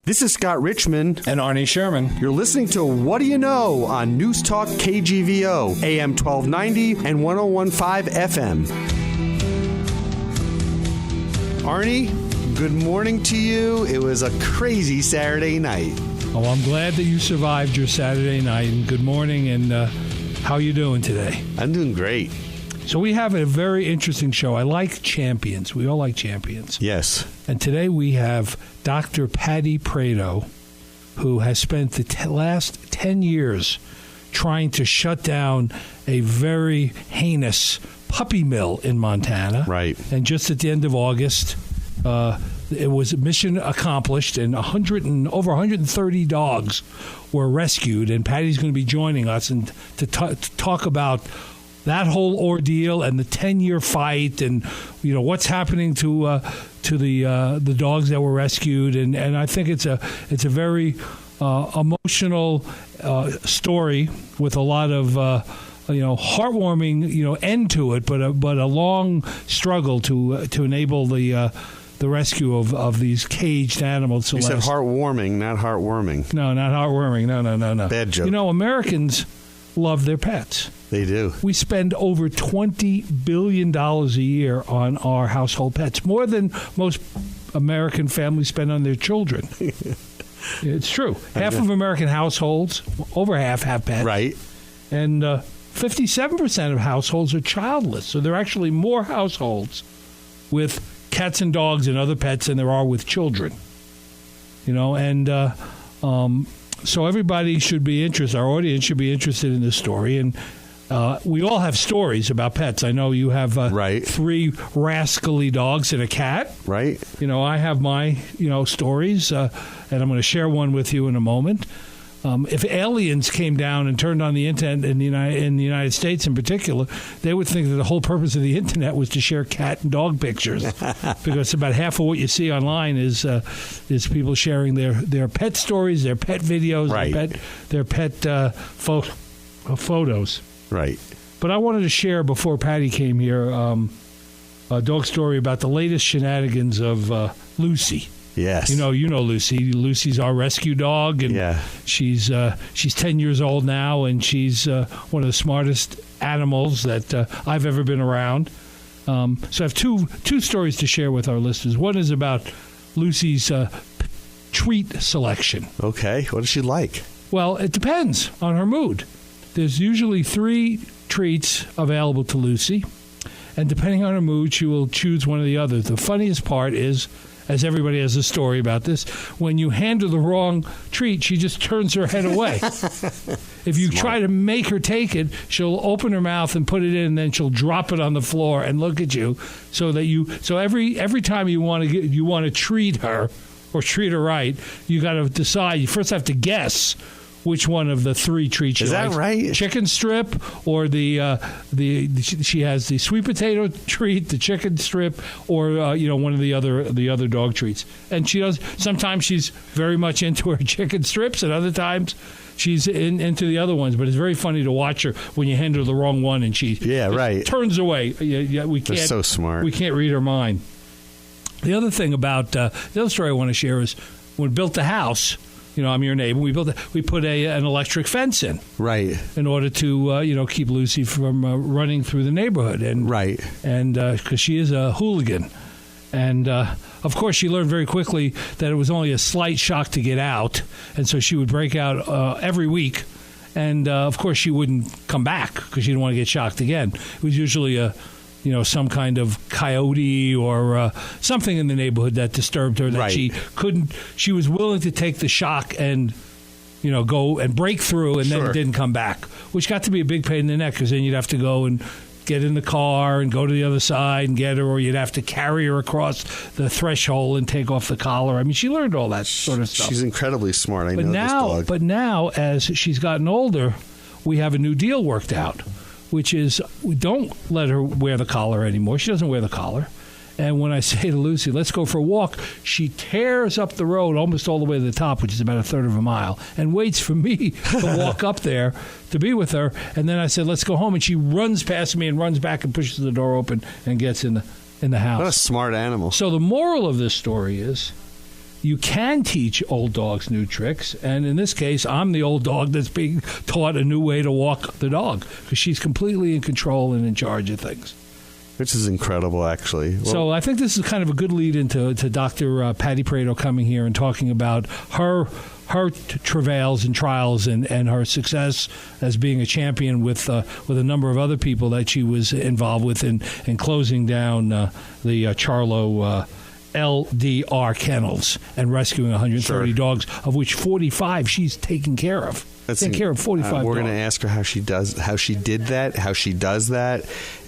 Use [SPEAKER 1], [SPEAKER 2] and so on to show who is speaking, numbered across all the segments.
[SPEAKER 1] This is Scott Richmond
[SPEAKER 2] and Arnie Sherman.
[SPEAKER 1] You're listening to What Do You Know on Newstalk KGVO, AM 1290 and 1015 FM. Arnie, good morning to you. It was a crazy Saturday night.
[SPEAKER 3] Oh, I'm glad that you survived your Saturday night. And good morning, and how are you doing today?
[SPEAKER 1] I'm doing great.
[SPEAKER 3] So we have a very interesting show. I like champions. We all like champions.
[SPEAKER 1] Yes.
[SPEAKER 3] And today we have Dr. Patti Prato, who has spent the last 10 years trying to shut down a very heinous puppy mill in Montana.
[SPEAKER 1] Right.
[SPEAKER 3] And just at the end of August, it was mission accomplished, and over 130 dogs were rescued. And Patty's going to be joining us and to talk about that whole ordeal and the 10-year fight, and what's happening to the dogs that were rescued, and I think it's a very emotional story with a lot of heartwarming end to it, but a long struggle to enable the rescue of these caged animals.
[SPEAKER 1] You said heartwarming, not heartwarming.
[SPEAKER 3] No, not heartwarming. No.
[SPEAKER 1] Bad joke.
[SPEAKER 3] Americans love their pets.
[SPEAKER 1] They do.
[SPEAKER 3] We spend over $20 billion a year on our household pets, more than most American families spend on their children. It's true. Half of American households, over half, have pets.
[SPEAKER 1] Right.
[SPEAKER 3] And 57% of households are childless. So there are actually more households with cats and dogs and other pets than there are with children. So everybody should be interested. Our audience should be interested in this story. And we all have stories about pets. I know you have 3 rascally dogs and a cat.
[SPEAKER 1] Right.
[SPEAKER 3] I have my, stories, and I'm going to share one with you in a moment. If aliens came down and turned on the internet in the United States in particular, they would think that the whole purpose of the internet was to share cat and dog pictures, because about half of what you see online is people sharing their pet stories, their pet videos,
[SPEAKER 1] right.
[SPEAKER 3] their pet photos.
[SPEAKER 1] Right.
[SPEAKER 3] But I wanted to share, before Patty came here, a dog story about the latest shenanigans of Lucy.
[SPEAKER 1] Yes.
[SPEAKER 3] You know Lucy. Lucy's our rescue dog, and she's 10 years old now, and she's one of the smartest animals that I've ever been around. So I have two stories to share with our listeners. One is about Lucy's treat selection.
[SPEAKER 1] Okay. What does she like?
[SPEAKER 3] Well, it depends on her mood. There's usually 3 treats available to Lucy, and depending on her mood, she will choose one or the other. The funniest part is, as everybody has a story about this, when you hand her the wrong treat, she just turns her head away. If you try to make her take it, she'll open her mouth and put it in, and then she'll drop it on the floor and look at you. So every time you want to treat her or treat her right, you got to decide. You first have to guess which one of the 3 treats she likes.
[SPEAKER 1] Is that right? Chicken
[SPEAKER 3] strip, or she has the sweet potato treat, the chicken strip, or one of the other dog treats. And she does. Sometimes she's very much into her chicken strips, and other times she's into the other ones. But it's very funny to watch her when you hand her the wrong one and she turns away. We can't.
[SPEAKER 1] They're so smart.
[SPEAKER 3] We can't read her mind. The other thing about the other story I want to share is when we built the house. I'm your neighbor. We put an electric fence in,
[SPEAKER 1] right,
[SPEAKER 3] in order to keep Lucy from running through the neighborhood, and because she is a hooligan, and of course she learned very quickly that it was only a slight shock to get out, and so she would break out every week, and of course she wouldn't come back because she didn't want to get shocked again. It was usually some kind of coyote or something in the neighborhood that disturbed her, that she was willing to take the shock and, go and break through, and then didn't come back, which got to be a big pain in the neck, because then you'd have to go and get in the car and go to the other side and get her, or you'd have to carry her across the threshold and take off the collar. I mean, she learned all that sort of stuff.
[SPEAKER 1] She's incredibly smart. I know this dog.
[SPEAKER 3] But now, as she's gotten older, we have a new deal worked out, which is we don't let her wear the collar anymore. She doesn't wear the collar. And when I say to Lucy, let's go for a walk, she tears up the road almost all the way to the top, which is about a third of a mile, and waits for me to walk up there to be with her. And then I said, let's go home. And she runs past me and runs back and pushes the door open and gets in the house.
[SPEAKER 1] What a smart animal.
[SPEAKER 3] So the moral of this story is you can teach old dogs new tricks. And in this case, I'm the old dog that's being taught a new way to walk the dog because she's completely in control and in charge of things.
[SPEAKER 1] Which is incredible, actually. Well,
[SPEAKER 3] so I think this is kind of a good lead into Dr. Patti Prato coming here and talking about her travails and trials and her success as being a champion with a number of other people that she was involved with in closing down the Charlo LDR kennels and rescuing 130 dogs, of which 45 she's taken care of. Taking care of 45
[SPEAKER 1] We're
[SPEAKER 3] dogs.
[SPEAKER 1] going to ask her how she does that,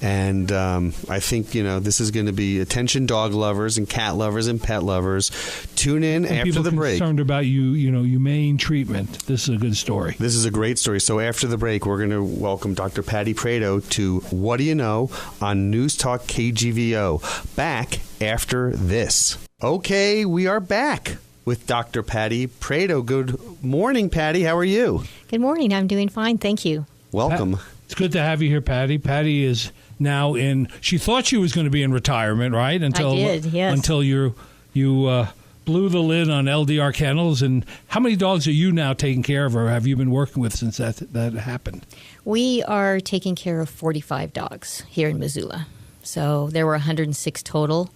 [SPEAKER 1] and I think this is going to be attention dog lovers and cat lovers and pet lovers. Tune in
[SPEAKER 3] and
[SPEAKER 1] after the break.
[SPEAKER 3] Concerned about humane treatment. This is a good story.
[SPEAKER 1] This is a great story. So after the break, we're going to welcome Dr. Patti Prato to What Do You Know on Newstalk KGVO. Back after this. Okay, we are back with Dr. Patti Prato. Good morning, Patti. How are you?
[SPEAKER 2] Good morning. I'm doing fine. Thank you.
[SPEAKER 1] Welcome.
[SPEAKER 3] It's good to have you here, Patti. Patti is now she thought she was going to be in retirement, right?
[SPEAKER 2] I did, yes.
[SPEAKER 3] Until you blew the lid on LDR kennels. And how many dogs are you now taking care of or have you been working with since that happened?
[SPEAKER 2] We are taking care of 45 dogs here in Missoula. So there were 106 total.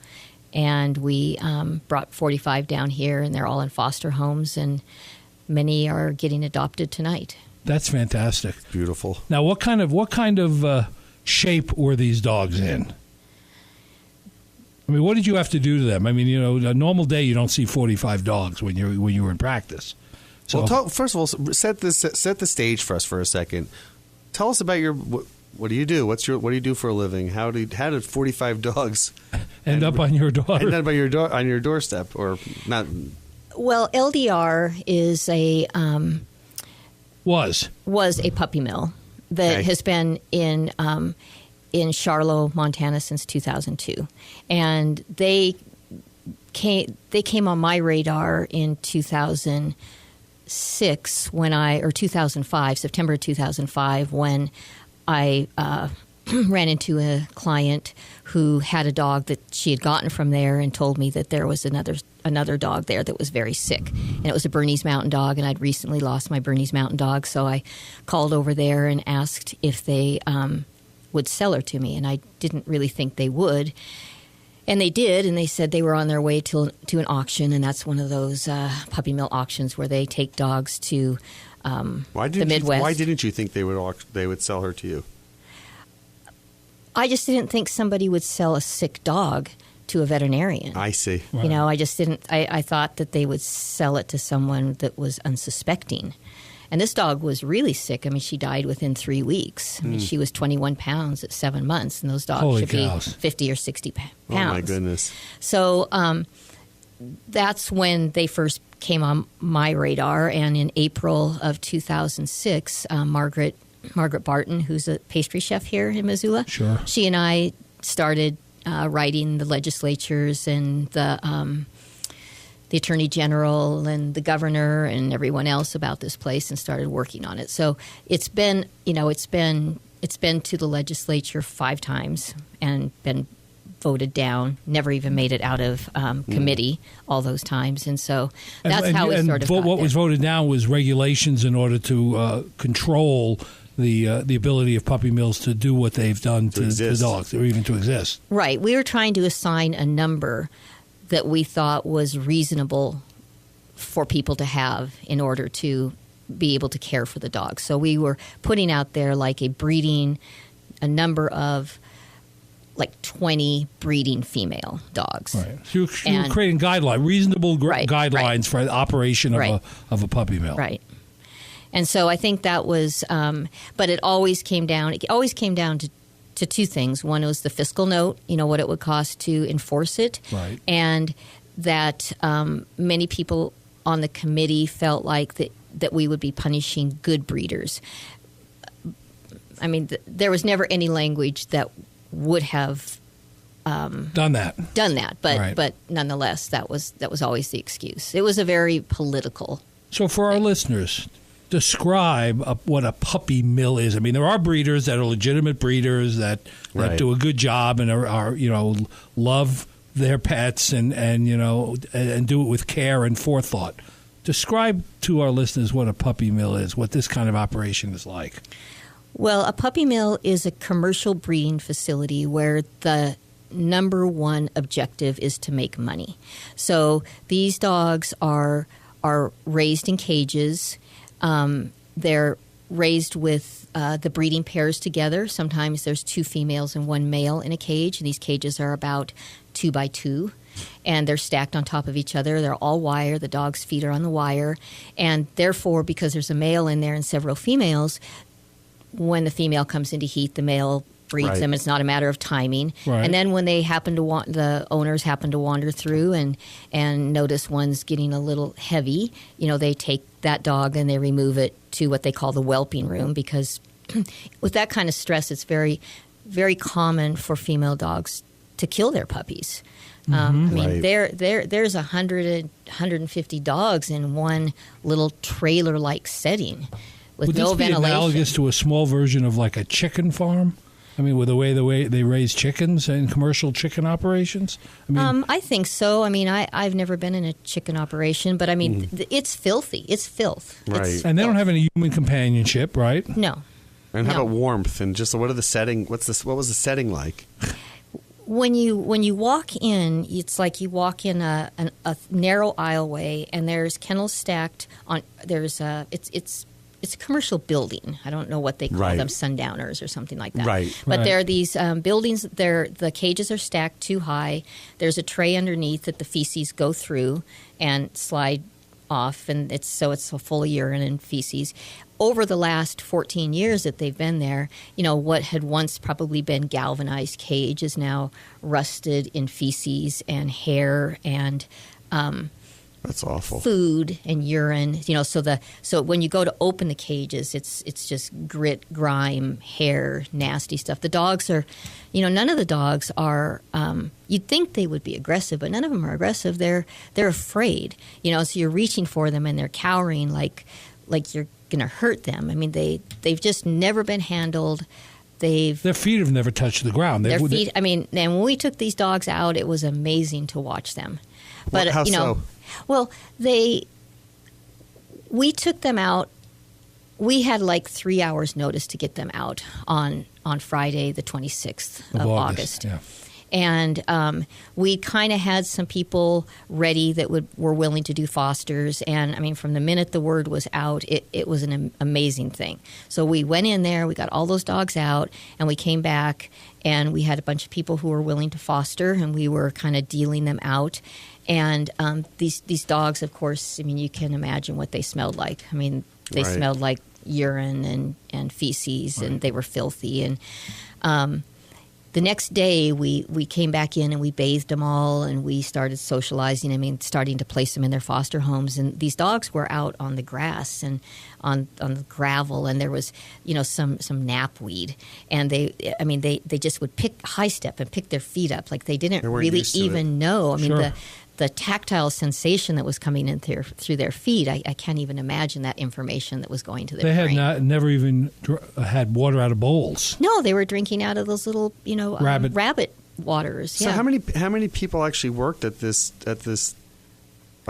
[SPEAKER 2] And we brought 45 down here, and they're all in foster homes, and many are getting adopted tonight.
[SPEAKER 3] That's fantastic.
[SPEAKER 1] Beautiful.
[SPEAKER 3] Now, what kind of shape were these dogs in? I mean, what did you have to do to them? I mean, a normal day you don't see 45 dogs when you were in practice. So,
[SPEAKER 1] well, first of all, set the stage for us for a second. Tell us about what do you do? What do you do for a living? How did 45 dogs
[SPEAKER 3] end up on your door?
[SPEAKER 1] End up on your doorstep, or not?
[SPEAKER 2] Well, LDR is was a puppy mill that has been in Charlo, Montana since 2002, and they came on my radar in 2006 or 2005, September 2005, when I ran into a client who had a dog that she had gotten from there and told me that there was another dog there that was very sick. And it was a Bernese Mountain Dog, and I'd recently lost my Bernese Mountain Dog. So I called over there and asked if they would sell her to me, and I didn't really think they would. And they did, and they said they were on their way to an auction, and that's one of those puppy mill auctions where they take dogs to the Midwest.
[SPEAKER 1] Why didn't you think they would sell her to you?
[SPEAKER 2] I just didn't think somebody would sell a sick dog to a veterinarian.
[SPEAKER 1] I see.
[SPEAKER 2] Right. I just didn't. I thought that they would sell it to someone that was unsuspecting. And this dog was really sick. I mean, she died within 3 weeks. I mean, she was 21 pounds at 7 months, and those dogs should be 50 or 60 pounds.
[SPEAKER 1] Oh, my goodness.
[SPEAKER 2] So that's when they first came on my radar. And in April of 2006, Margaret Barton, who's a pastry chef here in Missoula,
[SPEAKER 3] sure,
[SPEAKER 2] she and I started writing the legislatures and the Attorney General and the governor and everyone else about this place and started working on it. So it's been to the legislature 5 times and been voted down. Never even made it out of committee all those times, and so that's how it sort of got
[SPEAKER 3] what
[SPEAKER 2] there.
[SPEAKER 3] was voted down was regulations in order to control the ability of puppy mills to do what they've done to dogs, or even to exist.
[SPEAKER 2] Right. We were trying to assign a number that we thought was reasonable for people to have in order to be able to care for the dog. So we were putting out there like a number of like 20 breeding female dogs.
[SPEAKER 3] Right. So you were creating reasonable guidelines for the operation of a puppy mill.
[SPEAKER 2] Right. And so I think that was, but it always came down to 2 things. One was the fiscal note, what it would cost to enforce it.
[SPEAKER 3] Right.
[SPEAKER 2] And that many people on the committee felt like that we would be punishing good breeders. I mean, there was never any language that would have
[SPEAKER 3] done that.
[SPEAKER 2] But nonetheless, that was always the excuse. It was a very political.
[SPEAKER 3] So for our listeners, describe what a puppy mill is. I mean, there are breeders that are legitimate breeders that do a good job and are love their pets and do it with care and forethought. Describe to our listeners what a puppy mill is, what this kind of operation is like.
[SPEAKER 2] Well, a puppy mill is a commercial breeding facility where the number one objective is to make money. So these dogs are raised in cages. They're raised with the breeding pairs together. Sometimes there's 2 females and 1 male in a cage, and these cages are about 2 by 2. And they're stacked on top of each other. They're all wire. The dog's feet are on the wire. And therefore, because there's a male in there and several females, when the female comes into heat, the male breeds them. It's not a matter of timing. Right. And then when they happen to the owners happen to wander through and notice one's getting a little heavy, they take that dog and they remove it to what they call the whelping room, because with that kind of stress, it's very, very common for female dogs to kill their puppies. There's 150 dogs in one little trailer-like setting with no ventilation. Would this be
[SPEAKER 3] analogous to a small version of like a chicken farm? I mean, with the way they raise chickens in commercial chicken operations?
[SPEAKER 2] I think so. I've never been in a chicken operation, but it's filthy. It's filth.
[SPEAKER 1] Right.
[SPEAKER 3] And they don't have any human companionship, right?
[SPEAKER 2] No.
[SPEAKER 1] And how about warmth? And just what are the setting? What was the setting like?
[SPEAKER 2] When you walk in, it's like you walk in a narrow aisleway, and there's kennels stacked on. It's a commercial building. I don't know what they call them, sundowners or something like that.
[SPEAKER 1] Right.
[SPEAKER 2] But there are these buildings. The cages are stacked too high. There's a tray underneath that the feces go through and slide off, and it's full of urine and feces. Over the last 14 years that they've been there, what had once probably been galvanized cage is now rusted in feces and hair and
[SPEAKER 1] that's awful.
[SPEAKER 2] Food and urine. So when you go to open the cages, it's just grit, grime, hair, nasty stuff. The dogs are, none of the dogs are. You'd think they would be aggressive, but none of them are aggressive. They're afraid. So you're reaching for them and they're cowering like you're going to hurt them. They've just never been handled. Their
[SPEAKER 3] feet have never touched the ground.
[SPEAKER 2] Their feet. And when we took these dogs out, it was amazing to watch them. But
[SPEAKER 1] how so?
[SPEAKER 2] Well, we took them out. We had like 3 hours notice to get them out on Friday, the 26th of August. Yeah. And we kind of had some people ready that were willing to do fosters. And, from the minute the word was out, it was an amazing thing. So we went in there, we got all those dogs out, and we came back, and we had a bunch of people who were willing to foster, and we were kind of dealing them out. And these dogs, of course, you can imagine what they smelled like. They smelled like urine and feces, and they were filthy. And the next day, we came back in and we bathed them all, and we started socializing. Starting to place them in their foster homes. And these dogs were out on the grass and on the gravel, and there was, some knapweed. And they just would high step and pick their feet up like they didn't really even know. The tactile sensation that was coming in through their feet, I can't even imagine that information that was going to their brain.
[SPEAKER 3] They had never even had water out of bowls.
[SPEAKER 2] No, they were drinking out of those little, rabbit waters.
[SPEAKER 1] Yeah. So how many people actually worked at this? I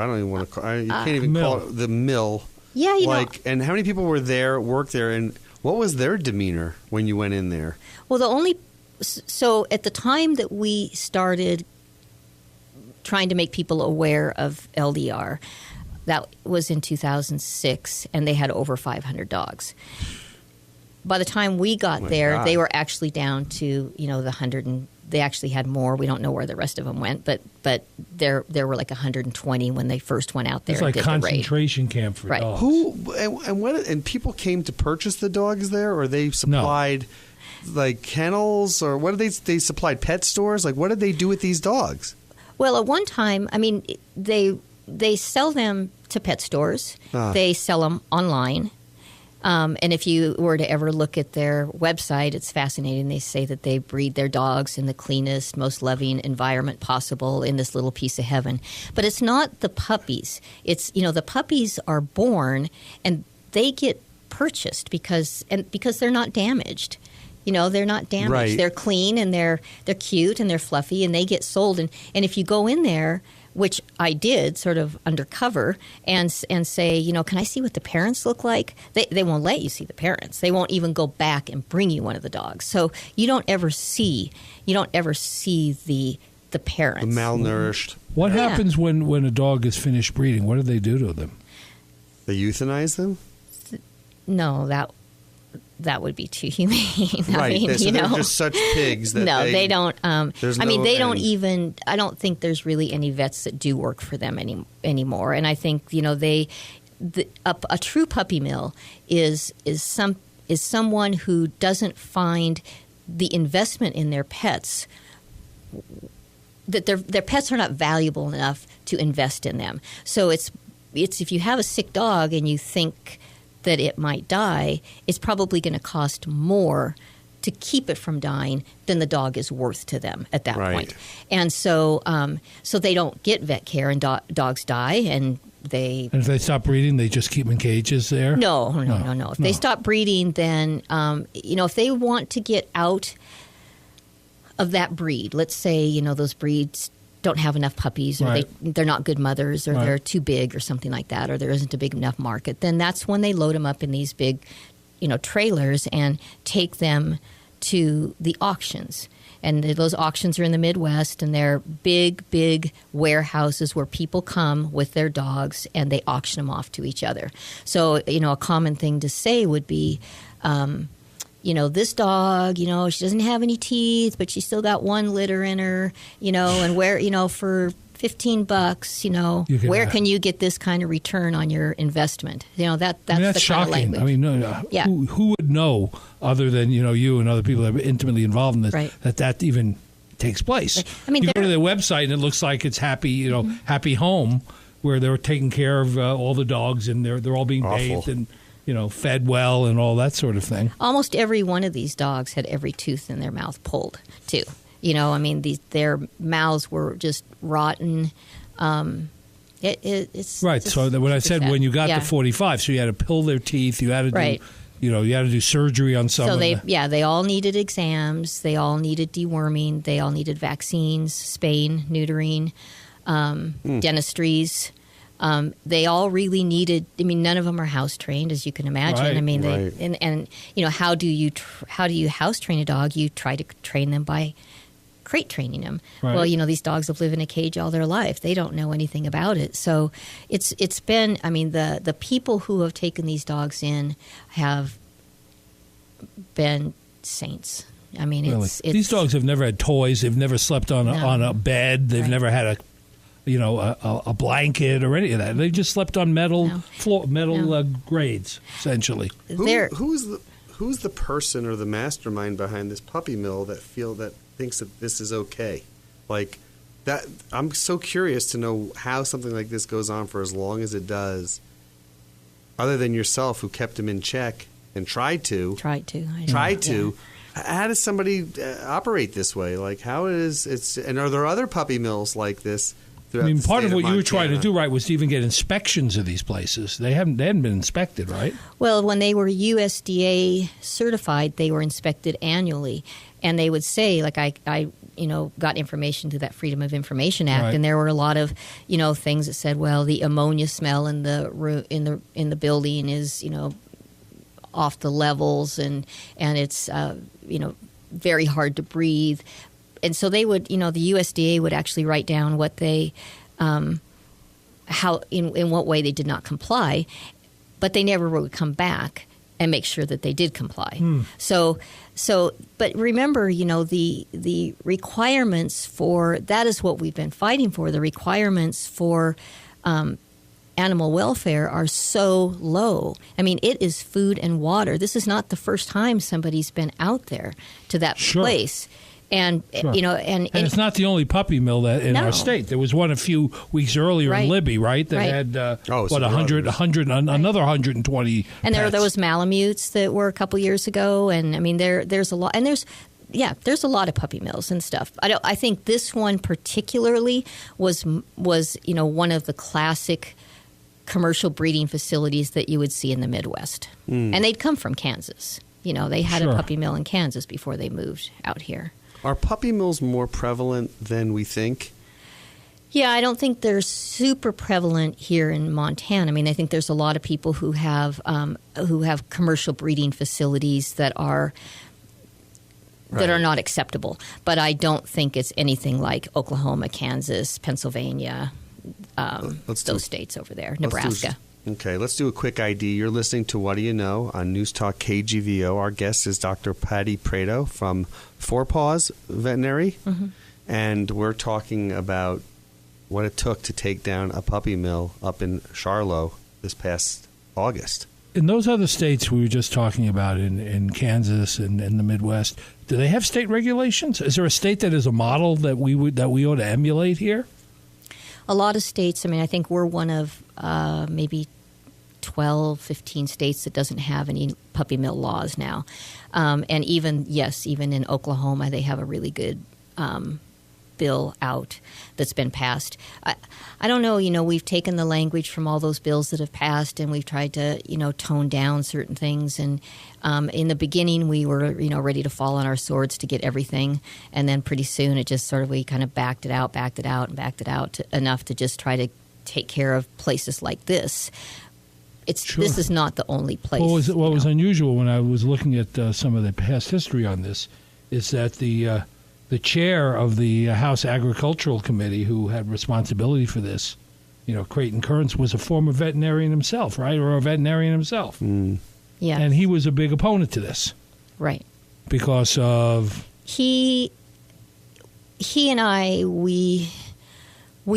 [SPEAKER 1] don't even want to call. You can't even call it the mill.
[SPEAKER 2] Yeah,
[SPEAKER 1] and how many people worked there, and what was their demeanor when you went in there?
[SPEAKER 2] Well, so at the time that we started trying to make people aware of LDR, that was in 2006, and they had over 500 dogs. By the time we got there, they were actually down to the 100, and they actually had more. We don't know where the rest of them went, but there were like 120 when they first went out there.
[SPEAKER 3] It's like a concentration camp for dogs.
[SPEAKER 1] And people came to purchase the dogs there, or they supplied like kennels, or what did they supplied pet stores? Like, what did they do with these dogs?
[SPEAKER 2] Well, at one time, they sell them to pet stores. They sell them online. And if you were to ever look at their website, it's fascinating. They say that they breed their dogs in the cleanest, most loving environment possible in this little piece of heaven. But it's not the puppies. It's, the puppies are born and they get purchased because they're not damaged. they're not damaged.
[SPEAKER 1] Right.
[SPEAKER 2] They're clean and they're cute and they're fluffy and they get sold. And if you go in there, which I did sort of undercover, and say, can I see what the parents look like? They won't let you see the parents. They won't even go back and bring you one of the dogs. So you don't ever see the parents.
[SPEAKER 1] The malnourished.
[SPEAKER 3] What happens when a dog is finished breeding? What do they do to them?
[SPEAKER 1] They euthanize them?
[SPEAKER 2] No, that would be too humane.
[SPEAKER 1] Right. They're just such pigs that
[SPEAKER 2] they don't. They don't even. I don't think there's really any vets that do work for them anymore. And I think a true puppy mill is someone who doesn't find the investment in their pets, that their pets are not valuable enough to invest in them. So it's if you have a sick dog and you think that it might die, it's probably going to cost more to keep it from dying than the dog is worth to them at that point. And so they don't get vet care, and dogs die, and if they stop breeding, they just keep them in cages there? No. If they stop breeding, then, if they want to get out of that breed, let's say, those breeds don't have enough puppies, or they're not good mothers, or they're too big or something like that, or there isn't a big enough market, then that's when they load them up in these big, trailers and take them to the auctions. And those auctions are in the Midwest, and they're big, big warehouses where people come with their dogs and they auction them off to each other. So, a common thing to say would be, this dog, she doesn't have any teeth, but she still got one litter in her, and where, for $15, where can you get this kind of return on your investment? That's the
[SPEAKER 3] shocking.
[SPEAKER 2] Kind of language.
[SPEAKER 3] Who would know other than, you and other people that are intimately involved in this, that even takes place? You go to their website and it looks like it's happy, happy home, where they're taking care of all the dogs, and they're all being bathed and fed well and all that sort of thing. Almost every one of these dogs had every tooth in their mouth pulled, too. Their mouths were just rotten. It's right. So when I said when you got to 45, so you had to pull their teeth, you had to do, you had to do surgery on some. So they all needed exams, they all needed deworming, they all needed vaccines, spaying, neutering, dentistries. They all really needed. None of them are house trained, as you can imagine. How do you house train a dog? You try to train them by crate training them. Right. Well, these dogs have lived in a cage all their life. They don't know anything about it. So it's been. The people who have taken these dogs in have been saints. Really? These dogs have never had toys. They've never slept on a bed. They've never had a blanket or any of that. They just slept on metal grades, essentially.
[SPEAKER 1] Who's the person or the mastermind behind this puppy mill that thinks that this is okay? Like that, I'm so curious to know how something like this goes on for as long as it does. Other than yourself, who kept him in check and tried to. How does somebody operate this way? Like, how and are there other puppy mills like this? Part of what you were trying to do, was to even get inspections of these places. They hadn't been inspected, right? Well, when they were USDA certified, they were inspected annually, and they would say, like, I got information through that Freedom of Information Act, and there were a lot of, things that said, well, the ammonia smell in the building is, off the levels, and it's very hard to breathe. And so they would, the USDA would actually write down what they, in what way they did not comply, but they never would come back and make sure that they did comply. So, but remember, the requirements for, that is what we've been fighting for. The requirements for animal welfare are so low. It is food and water. This is not the first time somebody's been out there to that place. And and it's not the only puppy mill that in our state. There was one a few weeks earlier in Libby, that had another 120. And there were those Malamutes that were a couple years ago. And there's a lot. And there's a lot of puppy mills and stuff. I think this one particularly was one of the classic commercial breeding facilities that you would see in the Midwest, and they'd come from Kansas.
[SPEAKER 2] You know, they had
[SPEAKER 3] Sure.
[SPEAKER 2] a puppy mill in Kansas before they moved out here.
[SPEAKER 1] Are puppy mills more prevalent than we think?
[SPEAKER 2] Yeah, I don't think they're super prevalent here in Montana. I mean, I think there's a lot of people who have commercial breeding facilities that are not acceptable. But I don't think it's anything like Oklahoma, Kansas, Pennsylvania, those states over there, Nebraska.
[SPEAKER 1] Let's do a quick ID. You're listening to What Do You Know on Newstalk KGVO. Our guest is Dr. Patti Prato from Four Paws Veterinary, and we're talking about what it took to take down a puppy mill up in Charlotte this past August.
[SPEAKER 3] In those other states we were just talking about, in Kansas and in the Midwest, do they have state regulations? Is there a state that is a model that we ought to emulate here?
[SPEAKER 2] A lot of states. I mean, I think we're one of maybe 12, 15 states that doesn't have any puppy mill laws now. And even in Oklahoma, they have a really good bill out that's been passed. I don't know, we've taken the language from all those bills that have passed and we've tried to, tone down certain things. And in the beginning, we were, ready to fall on our swords to get everything. And then pretty soon it just we kind of backed it out enough to just try to take care of places like this.
[SPEAKER 3] Sure.
[SPEAKER 2] This is not the only place.
[SPEAKER 3] What was unusual when I was looking at some of the past history on this is that the chair of the House Agricultural Committee, who had responsibility for this, Creighton Kearns, was a former veterinarian himself, right? Or a veterinarian himself.
[SPEAKER 1] Mm.
[SPEAKER 2] Yeah.
[SPEAKER 3] And he was a big opponent to this.
[SPEAKER 2] Right.
[SPEAKER 3] Because of... He
[SPEAKER 2] and I, we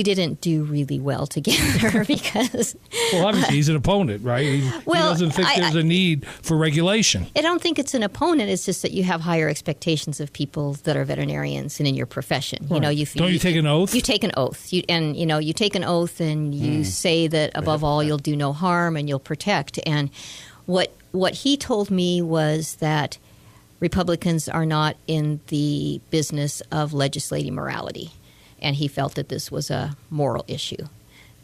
[SPEAKER 2] didn't do really well together because...
[SPEAKER 3] Well, obviously, he's an opponent, right? He doesn't think there's a need for regulation.
[SPEAKER 2] I don't think it's an opponent. It's just that you have higher expectations of people that are veterinarians and in your profession.
[SPEAKER 3] Right.
[SPEAKER 2] You
[SPEAKER 3] don't you take an oath?
[SPEAKER 2] You take an oath. You take an oath and you say that above all you'll do no harm and you'll protect. And what he told me was that Republicans are not in the business of legislating morality. And he felt that this was a moral issue.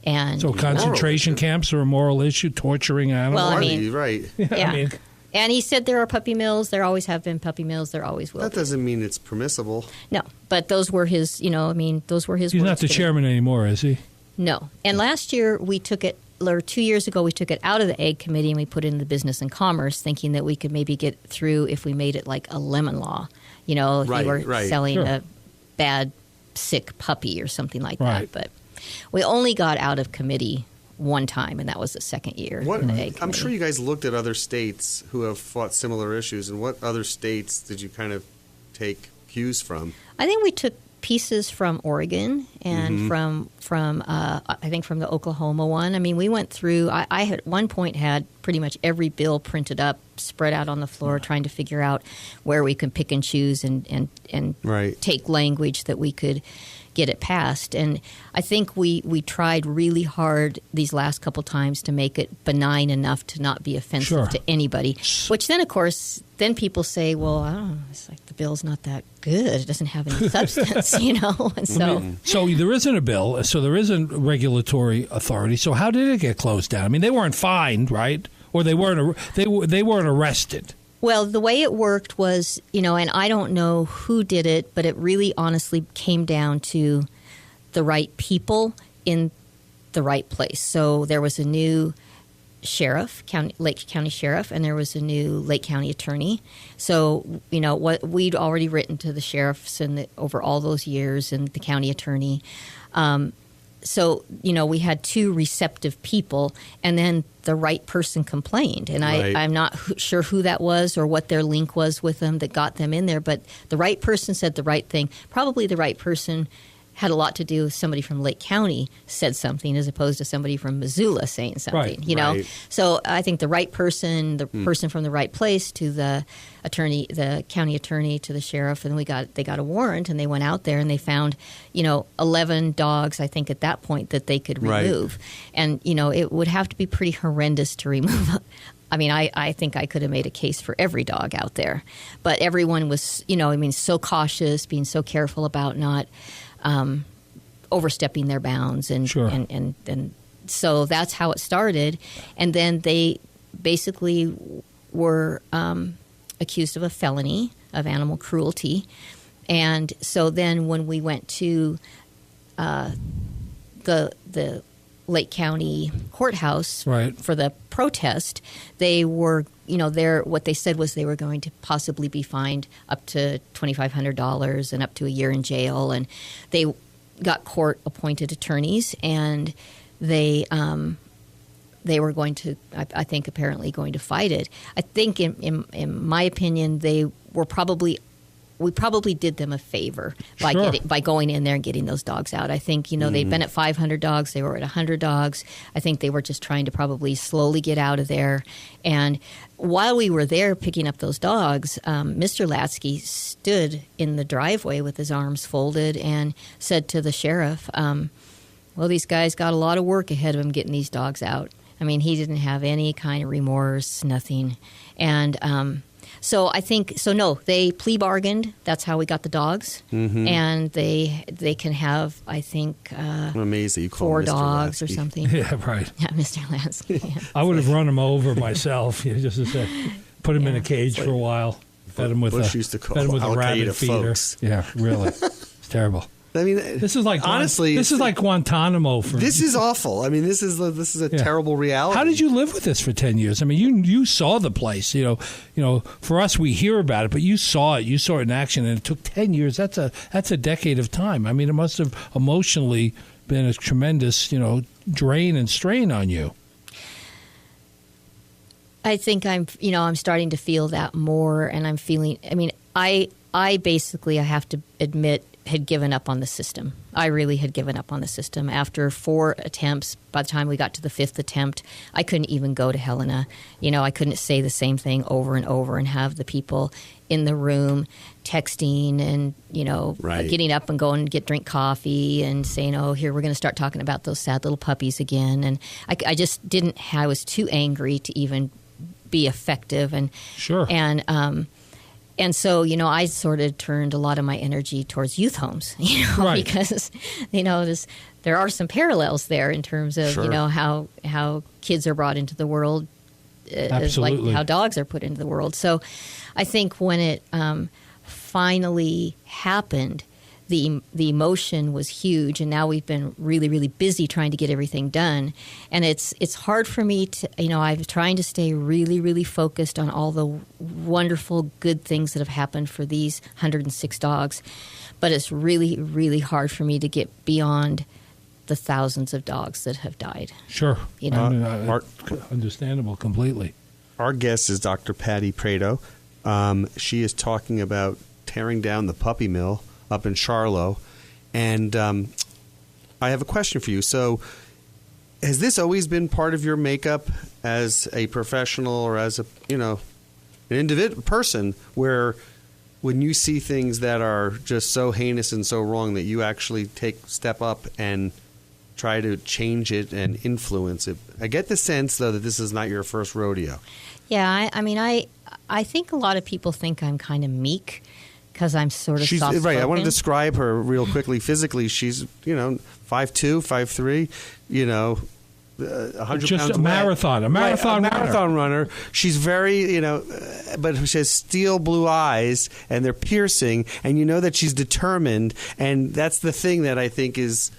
[SPEAKER 2] And
[SPEAKER 3] so concentration camps are a moral issue, torturing animals?
[SPEAKER 2] Well, I mean,
[SPEAKER 1] right.
[SPEAKER 2] Yeah. And he said there are puppy mills. There always have been puppy mills. There always will
[SPEAKER 1] That doesn't mean it's permissible.
[SPEAKER 2] No, but those were his, those were his
[SPEAKER 3] He's
[SPEAKER 2] words
[SPEAKER 3] not the chairman anymore, is he?
[SPEAKER 2] No. And last year we took it, or 2 years ago we took it out of the Ag Committee and we put it in the Business and Commerce, thinking that we could maybe get through if we made it like a lemon law. If you were selling a bad sick puppy or something like that. But we only got out of committee one time, and that was the second year.
[SPEAKER 1] I'm sure you guys looked at other states who have fought similar issues, and what other states did you kind of take cues from?
[SPEAKER 2] I think we took pieces from Oregon and from I think from the Oklahoma one. I mean, we went through. I at one point had pretty much every bill printed up, spread out on the floor, trying to figure out where we could pick and choose and take language that we could get it passed. And I think we tried really hard these last couple times to make it benign enough to not be offensive to anybody. Which then, of course, people say, well, I don't know, it's like the bill's not that good. It doesn't have any substance, And
[SPEAKER 3] so there isn't a bill, so there isn't regulatory authority. So how did it get closed down? I mean, they weren't fined, right? Or they weren't arrested.
[SPEAKER 2] Well, the way it worked was, and I don't know who did it, but it really honestly came down to the right people in the right place. So there was a new sheriff, Lake County sheriff, and there was a new Lake County attorney. So, what we'd already written to the sheriffs over all those years and the county attorney. So, we had two receptive people, and then the right person complained. And I'm not sure who that was or what their link was with them that got them in there. But the right person said the right thing. Probably the right person had a lot to do with somebody from Lake County said something as opposed to somebody from Missoula saying something, So I think the right person, the person from the right place to the attorney, the county attorney to the sheriff, and they got a warrant and they went out there and they found, 11 dogs, I think at that point that they could remove. And, it would have to be pretty horrendous to remove. I mean, I think I could have made a case for every dog out there. But everyone was, so cautious, being so careful about not overstepping their bounds, and so that's how it started. And then they basically were accused of a felony of animal cruelty. And so then when we went to the Lake County courthouse for the protest, they were, what they said was they were going to possibly be fined up to $2,500 and up to a year in jail. And they got court-appointed attorneys, and they were going to, I think, apparently going to fight it. I think, in my opinion, we probably did them a favor by going in there and getting those dogs out. I think, they'd been at 500 dogs. They were at 100 dogs. I think they were just trying to probably slowly get out of there. And while we were there picking up those dogs, Mr. Latsky stood in the driveway with his arms folded and said to the sheriff, well, these guys got a lot of work ahead of them getting these dogs out. I mean, he didn't have any kind of remorse, nothing. And so I think, no, they plea bargained. That's how we got the dogs. Mm-hmm. And they can have, I think,
[SPEAKER 1] I'm amazed that you call
[SPEAKER 2] 4
[SPEAKER 1] Mr.
[SPEAKER 2] dogs
[SPEAKER 1] Latsky.
[SPEAKER 2] or something.
[SPEAKER 3] Yeah, right.
[SPEAKER 2] Yeah, Mr. Latsky. Yeah.
[SPEAKER 3] I would have run him over myself, just to say, put him in a cage for a while, fed him with a rabbit feeder. Folks. Yeah, really. It's terrible.
[SPEAKER 1] I mean,
[SPEAKER 3] this is like Guantanamo for.
[SPEAKER 1] This is awful. I mean, this is a terrible reality.
[SPEAKER 3] How did you live with this for 10 years? I mean, you saw the place. For us, we hear about it, but you saw it. You saw it in action, and it took 10 years. That's a decade of time. I mean, it must have emotionally been a tremendous, drain and strain on you.
[SPEAKER 2] I think I'm starting to feel that more, and I'm feeling. I mean, I basically, I have to admit, had given up on the system. I really had given up on the system. After 4 attempts, by the time we got to the 5th attempt, I couldn't even go to Helena. I couldn't say the same thing over and over and have the people in the room texting and, getting up and going and drink coffee and saying, oh, here, we're going to start talking about those sad little puppies again. And I just I was too angry to even be effective. And
[SPEAKER 3] sure.
[SPEAKER 2] And so, I sort of turned a lot of my energy towards youth homes, because, there are some parallels there in terms of, how kids are brought into the world, like how dogs are put into the world. So I think when it finally happened, the emotion was huge, and now we've been really, really busy trying to get everything done. And it's hard for me to, I'm trying to stay really, really focused on all the wonderful, good things that have happened for these 106 dogs. But it's really, really hard for me to get beyond the thousands of dogs that have died.
[SPEAKER 3] Sure. Understandable completely.
[SPEAKER 1] Our guest is Dr. Patti Prato. She is talking about tearing down the puppy mill up in Charlotte. And I have a question for you. So has this always been part of your makeup as a professional or as an individual person, where when you see things that are just so heinous and so wrong that you actually step up and try to change it and influence it? I get the sense, though, that this is not your first rodeo.
[SPEAKER 2] Yeah, I think a lot of people think I'm kind of meek, because I'm sort of soft-spoken.
[SPEAKER 1] Right. I want to describe her real quickly. Physically, she's 5'2", 5'3", 100
[SPEAKER 3] just
[SPEAKER 1] pounds
[SPEAKER 3] a marathon, a
[SPEAKER 1] marathon runner. She's very, but she has steel blue eyes, and they're piercing, and you know that she's determined, and that's the thing that I think is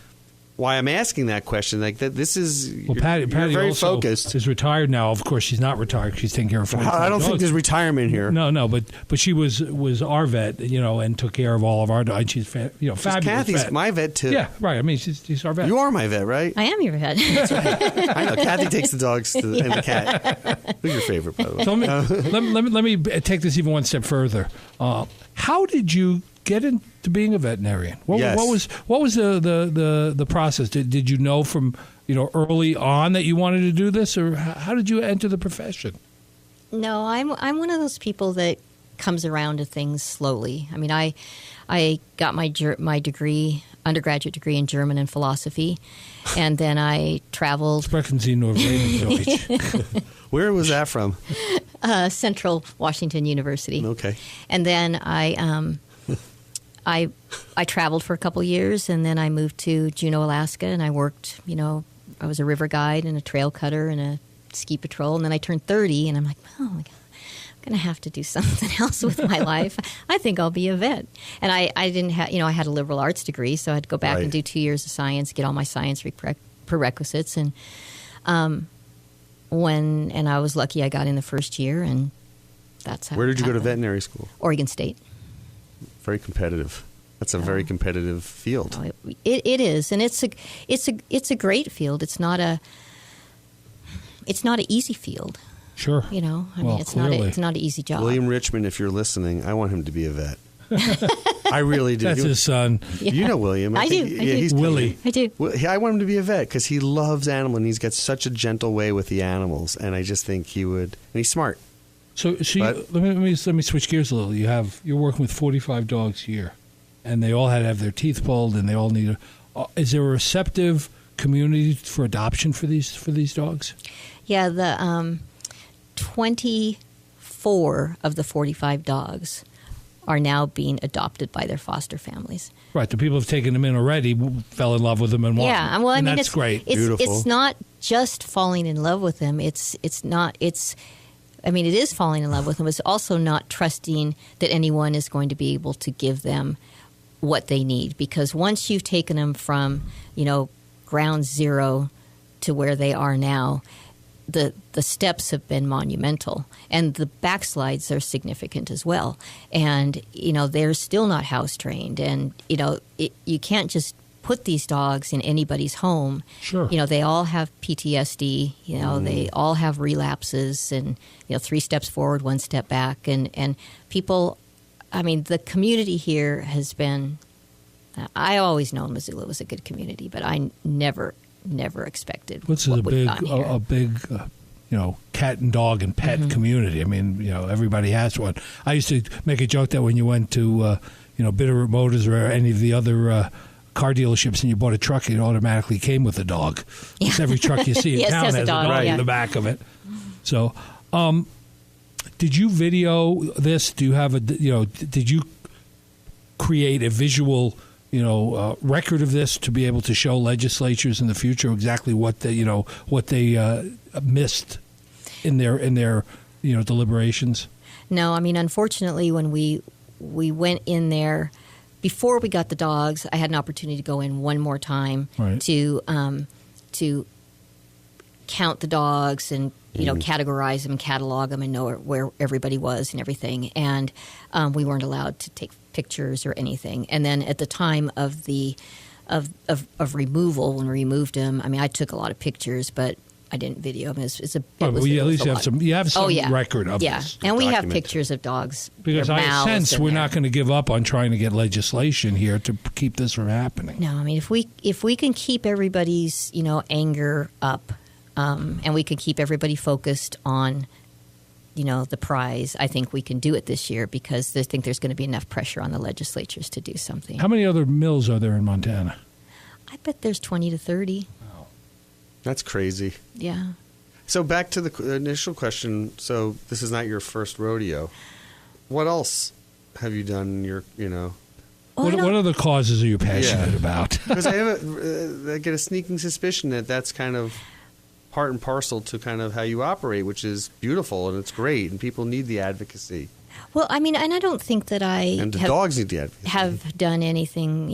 [SPEAKER 1] why I'm asking that question. Like that, this is
[SPEAKER 3] Patti
[SPEAKER 1] very
[SPEAKER 3] also
[SPEAKER 1] focused.
[SPEAKER 3] Is retired now. Of course, she's not retired. She's taking care of 45
[SPEAKER 1] I don't
[SPEAKER 3] dogs.
[SPEAKER 1] think there's retirement here.
[SPEAKER 3] No, but she was our vet, and took care of all of our dogs. She's fabulous.
[SPEAKER 1] Kathy's
[SPEAKER 3] vet.
[SPEAKER 1] my vet too.
[SPEAKER 3] Yeah, right. I mean, she's our vet.
[SPEAKER 1] You are my vet, right?
[SPEAKER 2] I am your vet.
[SPEAKER 1] That's right. I know. Kathy takes the dogs and the cat. Who's your favorite, by the way?
[SPEAKER 3] So let me take this even one step further. How did you get into being a veterinarian? What was the process? Did you know from early on that you wanted to do this, or how did you enter the profession?
[SPEAKER 2] No, I'm one of those people that comes around to things slowly. I mean, I got my degree, undergraduate degree in German and philosophy, and then I traveled.
[SPEAKER 3] Sprechen Sie nur wenig Deutsch.
[SPEAKER 1] Where was that from?
[SPEAKER 2] Central Washington University.
[SPEAKER 1] Okay.
[SPEAKER 2] And then I traveled for a couple years, and then I moved to Juneau, Alaska, and I worked, I was a river guide and a trail cutter and a ski patrol, and then I turned 30, and I'm like, oh my God, going to have to do something else with my life. I think I'll be a vet. And I didn't have, I had a liberal arts degree, so I had to go back and do 2 years of science, get all my science prerequisites. And I was lucky I got in the first year, and that's how.
[SPEAKER 1] Where did you go to veterinary school?
[SPEAKER 2] Oregon State.
[SPEAKER 1] Very competitive. That's a very competitive field.
[SPEAKER 2] It is, and it's a great field. It's not an easy field.
[SPEAKER 3] Sure.
[SPEAKER 2] It's not an easy job.
[SPEAKER 1] William Richmond, if you're listening, I want him to be a vet. I really do.
[SPEAKER 3] That's his son.
[SPEAKER 2] Yeah.
[SPEAKER 1] You know William.
[SPEAKER 2] I do.
[SPEAKER 1] He's
[SPEAKER 3] Willie.
[SPEAKER 2] I do.
[SPEAKER 1] I want him to be a vet because he loves animals and he's got such a gentle way with the animals, and I just think he would. And he's smart.
[SPEAKER 3] So let me switch gears a little. You're working with 45 dogs a year, and they all had to have their teeth pulled, and they all need. Is there a receptive community for adoption for these dogs?
[SPEAKER 2] Yeah, the 24 of the 45 dogs are now being adopted by their foster families.
[SPEAKER 3] Right, the people who've taken them in already fell in love with them and want them.
[SPEAKER 2] Yeah, well,
[SPEAKER 3] that's great.
[SPEAKER 2] It's not just falling in love with them. It is falling in love with them. It's also not trusting that anyone is going to be able to give them what they need. Because once you've taken them from, ground zero to where they are now, the steps have been monumental, and the backslides are significant as well. And they're still not house trained, and you can't just put these dogs in anybody's home.
[SPEAKER 3] Sure.
[SPEAKER 2] They all have PTSD. They all have relapses, and 3 steps forward, 1 step back, and people. The community here has been. I always known Missoula was a good community, but I never expected.
[SPEAKER 3] This is a big, cat and dog and pet community. Everybody has one. I used to make a joke that when you went to, Bitterroot Motors or any of the other car dealerships and you bought a truck, it automatically came with a dog.
[SPEAKER 2] Yeah.
[SPEAKER 3] Every truck you see in town has a dog in the back of it. So, did you video this? Do you have did you create a visual record of this to be able to show legislatures in the future exactly what they missed in their deliberations? No,
[SPEAKER 2] unfortunately, when we went in there before we got the dogs, I had an opportunity to go in one more time to count the dogs and categorize them, catalog them, and know where everybody was and everything. And we weren't allowed to take pictures or anything. And then at the time of the of removal, when we removed them, I took a lot of pictures, but I didn't video them. At least
[SPEAKER 3] you have some record of this.
[SPEAKER 2] And we have pictures of dogs.
[SPEAKER 3] Because I sense we're not going to give up on trying to get legislation here to keep this from happening.
[SPEAKER 2] No, if we can keep everybody's anger up, and we can keep everybody focused on the prize, I think we can do it this year because I think there's going to be enough pressure on the legislatures to do something.
[SPEAKER 3] How many other mills are there in Montana?
[SPEAKER 2] I bet there's 20 to 30.
[SPEAKER 3] Wow.
[SPEAKER 1] That's crazy.
[SPEAKER 2] Yeah.
[SPEAKER 1] So back to the initial question. So this is not your first rodeo. What else have you done in your,
[SPEAKER 3] What other causes are you passionate about?
[SPEAKER 1] Because I get a sneaking suspicion that that's kind of part and parcel to kind of how you operate, which is beautiful and it's great, and people need the advocacy.
[SPEAKER 2] Well, and I don't think that
[SPEAKER 1] dogs need the advocacy.
[SPEAKER 2] Have done anything,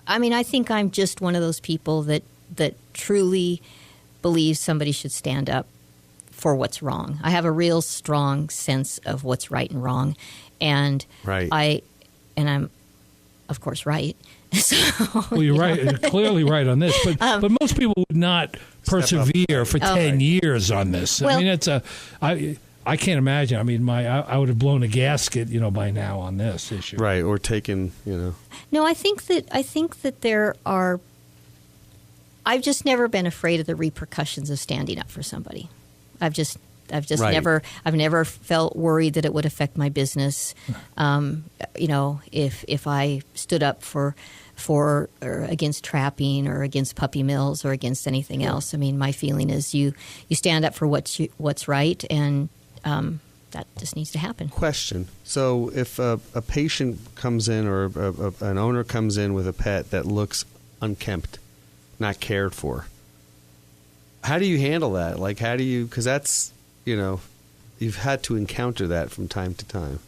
[SPEAKER 2] I think I'm just one of those people that truly believes somebody should stand up for what's wrong. I have a real strong sense of what's right and wrong, and I'm, of course, right.
[SPEAKER 3] Well, you're right. You're clearly right on this, but most people would not persevere for 10 years on this.
[SPEAKER 2] Well,
[SPEAKER 3] I can't imagine. I would have blown a gasket, by now on this issue,
[SPEAKER 1] right? Or taken,
[SPEAKER 2] No, I think that there are. I've just never been afraid of the repercussions of standing up for somebody. I've just never felt worried that it would affect my business. If I stood up for or against trapping or against puppy mills or against anything else. My feeling is you stand up for what's right, and that just needs to happen.
[SPEAKER 1] Question. So if a patient comes in or an owner comes in with a pet that looks unkempt, not cared for, how do you handle that? Because that's, you've had to encounter that from time to time.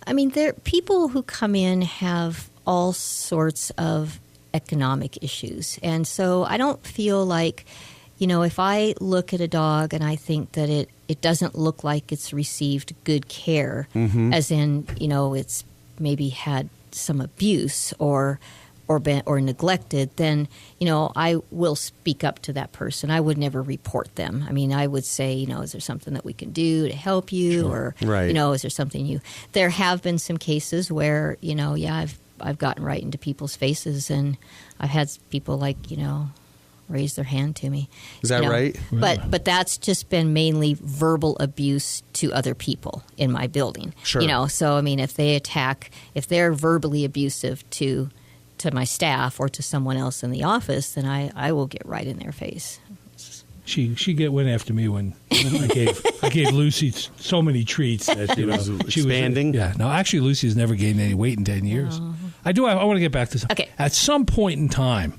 [SPEAKER 2] I mean, people who come in have all sorts of economic issues. And so I don't feel like, if I look at a dog and I think that it doesn't look like it's received good care, as in, it's maybe had some abuse or neglected, then, I will speak up to that person. I would never report them. I mean, I would say, is there something that we can do to help you? Sure. Or, right. Is there something there have been some cases where, I've gotten right into people's faces, and I've had people raise their hand to me.
[SPEAKER 1] Is that right?
[SPEAKER 2] But that's just been mainly verbal abuse to other people in my building.
[SPEAKER 1] Sure.
[SPEAKER 2] So I mean, if they're verbally abusive to my staff or to someone else in the office, then I will get right in their face.
[SPEAKER 3] She went after me when I gave Lucy so many treats that she was
[SPEAKER 1] expanding.
[SPEAKER 3] Actually, Lucy has never gained any weight in 10 years. I want to get back to something.
[SPEAKER 2] Okay.
[SPEAKER 3] At some point in time,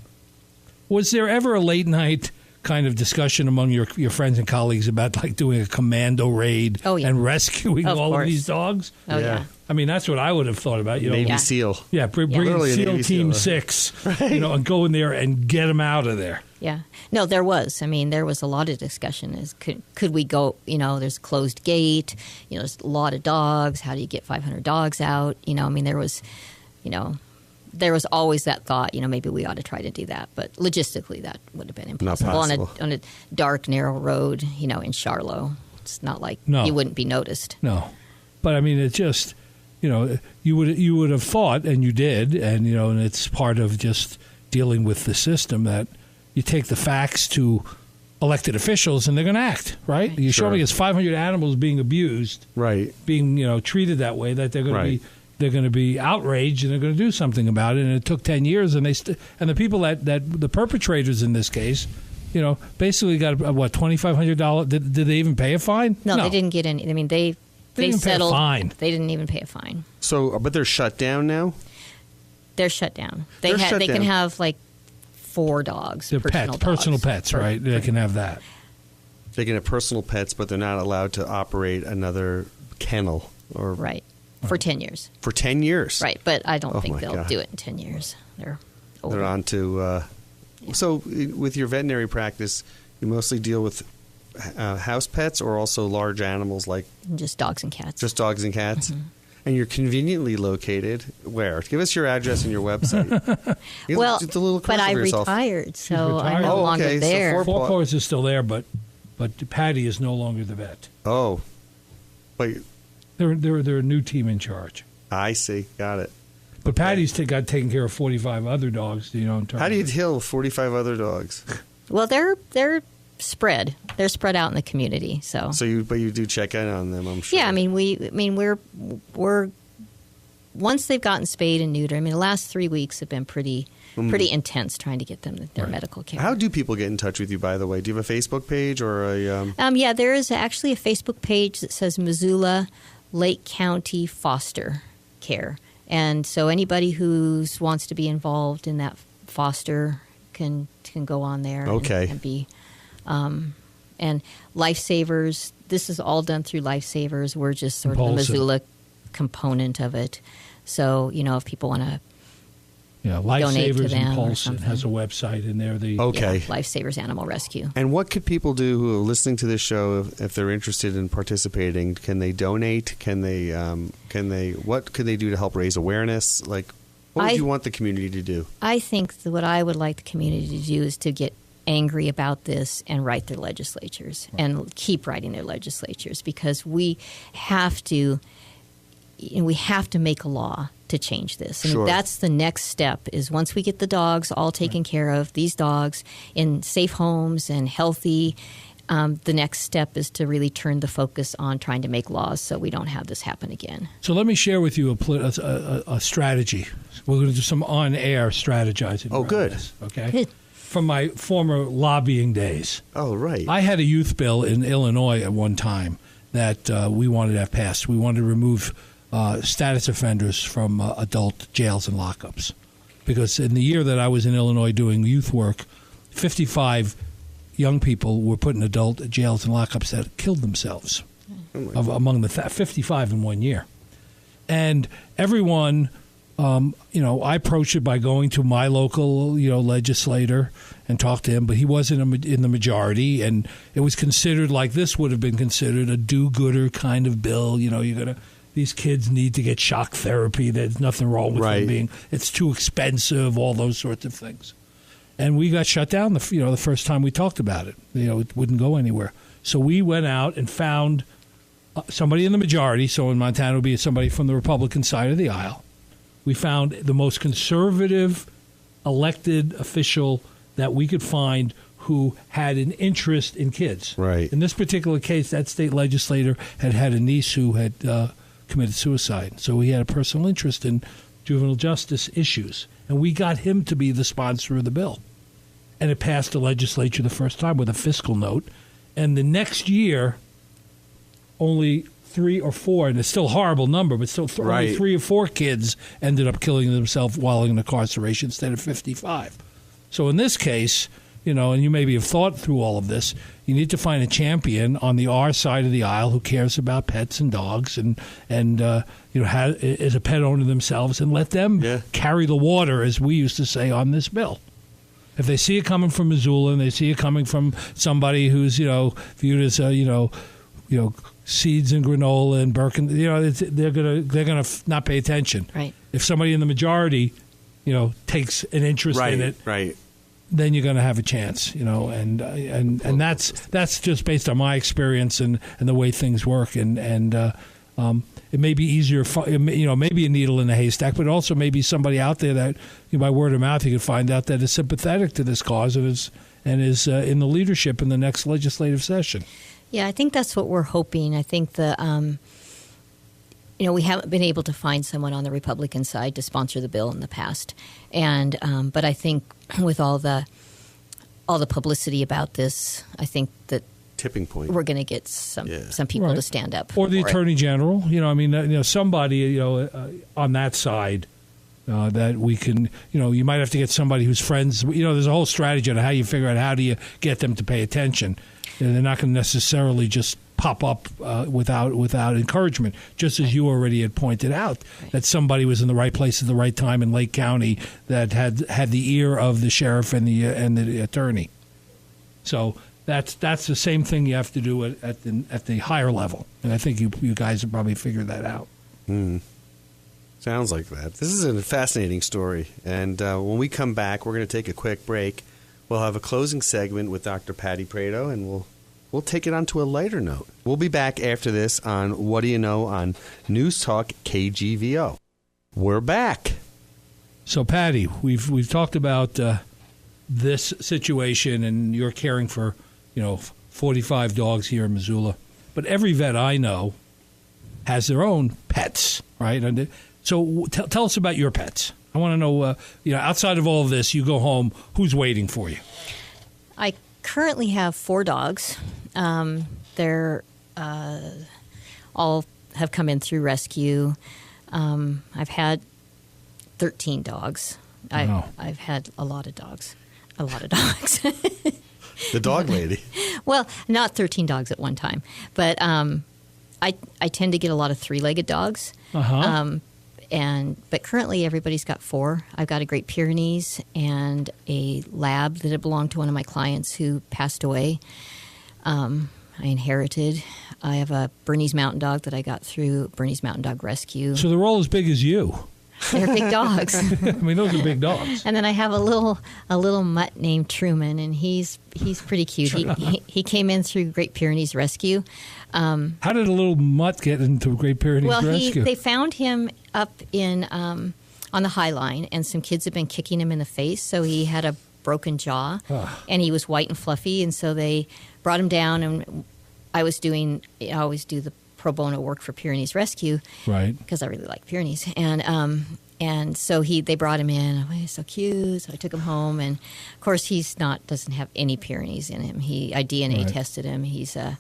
[SPEAKER 3] was there ever a late night kind of discussion among your friends and colleagues about doing a commando raid and rescuing all of these dogs?
[SPEAKER 2] Oh yeah.
[SPEAKER 3] I mean, that's what I would have thought about.
[SPEAKER 1] Navy SEAL.
[SPEAKER 3] Yeah, bring SEAL Team 6, right? And go in there and get them out of there.
[SPEAKER 2] Yeah. No, there was. I mean, there was a lot of discussion. Could we go, there's a closed gate, there's a lot of dogs. How do you get 500 dogs out? I mean, there was always that thought, maybe we ought to try to do that. But logistically, that would have been impossible.
[SPEAKER 1] Not possible.
[SPEAKER 2] On a dark, narrow road, in Charlotte. It's not like you wouldn't be noticed.
[SPEAKER 3] No. But, I mean, it just, you would have thought, and you did, and, and it's part of just dealing with the system that you take the facts to elected officials and they're going to act, right? You show me it's 500 animals being abused,
[SPEAKER 1] right?
[SPEAKER 3] Being treated that way, that they're going to be outraged and they're going to do something about it. And it took 10 years, and and the people that the perpetrators in this case, basically got what, $2,500? Did they even pay a fine?
[SPEAKER 2] No, they didn't get any. I mean, they settled.
[SPEAKER 3] Pay a fine.
[SPEAKER 2] They didn't even pay a fine.
[SPEAKER 1] So, but they're shut down now.
[SPEAKER 2] They're shut down. They can have 4 dogs.
[SPEAKER 3] They're personal pets, right? They can have that.
[SPEAKER 1] They can have personal pets, but they're not allowed to operate another kennel or
[SPEAKER 2] right for 10 years.
[SPEAKER 1] For 10 years,
[SPEAKER 2] right? But I don't think they'll do it in 10 years. They're older.
[SPEAKER 1] They're on to. So, with your veterinary practice, you mostly deal with house pets, or also large animals like
[SPEAKER 2] just dogs and cats.
[SPEAKER 1] Just dogs and cats. Mm-hmm. And you're conveniently located where? Give us your address and your website.
[SPEAKER 2] But I retired, so I'm no longer there.
[SPEAKER 3] So Four Paws is still there, but Patty is no longer the vet.
[SPEAKER 1] Oh, but
[SPEAKER 3] they're a new team in charge.
[SPEAKER 1] I see, got it.
[SPEAKER 3] But Patty's got taken care of 45 other dogs.
[SPEAKER 1] How do you deal with 45 other dogs?
[SPEAKER 2] Well, they're spread. They're spread out in the community. So
[SPEAKER 1] you do check in on them, I'm sure.
[SPEAKER 2] Yeah, I mean we're once they've gotten spayed and neutered. I mean, the last 3 weeks have been pretty intense trying to get them their medical care.
[SPEAKER 1] How do people get in touch with you, by the way? Do you have a Facebook page or a?
[SPEAKER 2] Yeah, there is actually a Facebook page that says Missoula Lake County Foster Care, and so anybody who wants to be involved in that foster can go on there.
[SPEAKER 1] Okay.
[SPEAKER 2] And be. And Lifesavers, this is all done through Lifesavers. We're just sort of the Missoula component of it. So, if people want to donate to
[SPEAKER 3] Lifesavers
[SPEAKER 2] them
[SPEAKER 3] and Paulson has a website in there.
[SPEAKER 2] Lifesavers Animal Rescue.
[SPEAKER 1] And what could people do who are listening to this show if they're interested in participating? Can they donate? What could they do to help raise awareness? What would you want the community to do?
[SPEAKER 2] I think what I would like the community to do is to get angry about this and write their legislatures and keep writing their legislatures, because we have to make a law to change this. I mean, that's the next step, is once we get the dogs all taken care of, these dogs in safe homes and healthy, the next step is to really turn the focus on trying to make laws so we don't have this happen again.
[SPEAKER 3] So let me share with you a strategy. We're going to do some on-air strategizing.
[SPEAKER 1] Oh, good.
[SPEAKER 3] This, okay.
[SPEAKER 2] Good.
[SPEAKER 3] From my former lobbying days.
[SPEAKER 1] Oh, right.
[SPEAKER 3] I had a youth bill in Illinois at one time that we wanted to have passed. We wanted to remove status offenders from adult jails and lockups. Because in the year that I was in Illinois doing youth work, 55 young people were put in adult jails and lockups that killed themselves, among the 55 in 1 year. And everyone, I approached it by going to my local, legislator and talked to him, but he wasn't in the majority, and it was considered like this would have been considered a do-gooder kind of bill. These kids need to get shock therapy. There's nothing wrong with them being. It's too expensive. All those sorts of things. And we got shut down. The first time we talked about it, it wouldn't go anywhere. So we went out and found somebody in the majority. So in Montana, it would be somebody from the Republican side of the aisle. We found the most conservative elected official that we could find who had an interest in kids.
[SPEAKER 1] Right.
[SPEAKER 3] In this particular case, that state legislator had a niece who had committed suicide. So he had a personal interest in juvenile justice issues. And we got him to be the sponsor of the bill. And it passed the legislature the first time with a fiscal note. And the next year, only 3 or 4, and it's still a horrible number, but still only 3 or 4 kids ended up killing themselves while in incarceration instead of 55. So in this case, and you maybe have thought through all of this, you need to find a champion on the R side of the aisle who cares about pets and dogs and is a pet owner themselves, and let them carry the water, as we used to say, on this bill. If they see it coming from Missoula and they see it coming from somebody who's viewed as seeds and granola and Birkin, they're gonna not pay attention.
[SPEAKER 2] Right.
[SPEAKER 3] If somebody in the majority, takes an interest in it, then you're going to have a chance, and that's just based on my experience and the way things work, and it may be easier, maybe a needle in a haystack, but also maybe somebody out there that by word of mouth you can find out that is sympathetic to this cause and is in the leadership in the next legislative session.
[SPEAKER 2] Yeah, I think that's what we're hoping. I think we haven't been able to find someone on the Republican side to sponsor the bill in the past, and but I think with all the publicity about this, I think that
[SPEAKER 1] tipping point
[SPEAKER 2] we're going to get some people to stand up,
[SPEAKER 3] or the Attorney General. Somebody on that side that we can. You might have to get somebody who's friends. There's a whole strategy on how you figure out how do you get them to pay attention. They're not going to necessarily just pop up without encouragement, just as you already had pointed out, that somebody was in the right place at the right time in Lake County that had the ear of the sheriff and the attorney. So that's the same thing you have to do at the higher level, and I think you guys have probably figured that out.
[SPEAKER 1] Sounds like that. This is a fascinating story, and when we come back, we're going to take a quick break. We'll have a closing segment with Dr. Patti Prato, and we'll take it on to a lighter note. We'll be back after this on What Do You Know on Newstalk KGVO. We're back.
[SPEAKER 3] So, Patti, we've talked about this situation, and you're caring for 45 dogs here in Missoula. But every vet I know has their own pets, right? And so, tell us about your pets. I want to know, outside of all of this, you go home, who's waiting for you?
[SPEAKER 2] I currently have 4 dogs. They're all have come in through rescue. I've had 13 dogs. I've had a lot of dogs.
[SPEAKER 1] The dog lady.
[SPEAKER 2] Well, not 13 dogs at one time, but I tend to get a lot of 3-legged dogs. But currently everybody's got 4. I've got a Great Pyrenees and a lab that had belonged to one of my clients who passed away. I inherited. I have a Bernese Mountain Dog that I got through Bernese Mountain Dog Rescue.
[SPEAKER 3] So they're all as big as you.
[SPEAKER 2] They're big dogs.
[SPEAKER 3] I mean, those are big dogs.
[SPEAKER 2] And then I have a little mutt named Truman, and he's pretty cute. He came in through Great Pyrenees Rescue.
[SPEAKER 3] How did a little mutt get into Great Pyrenees Rescue?
[SPEAKER 2] They found him up in on the High Line, and some kids had been kicking him in the face, so he had a broken jaw, and he was white and fluffy, and so they brought him down, and I always do the pro bono work for Pyrenees Rescue,
[SPEAKER 3] right? Because
[SPEAKER 2] I really like Pyrenees, and so they brought him in. Oh, he's so cute. So I took him home, and of course doesn't have any Pyrenees in him. I DNA tested him. He's a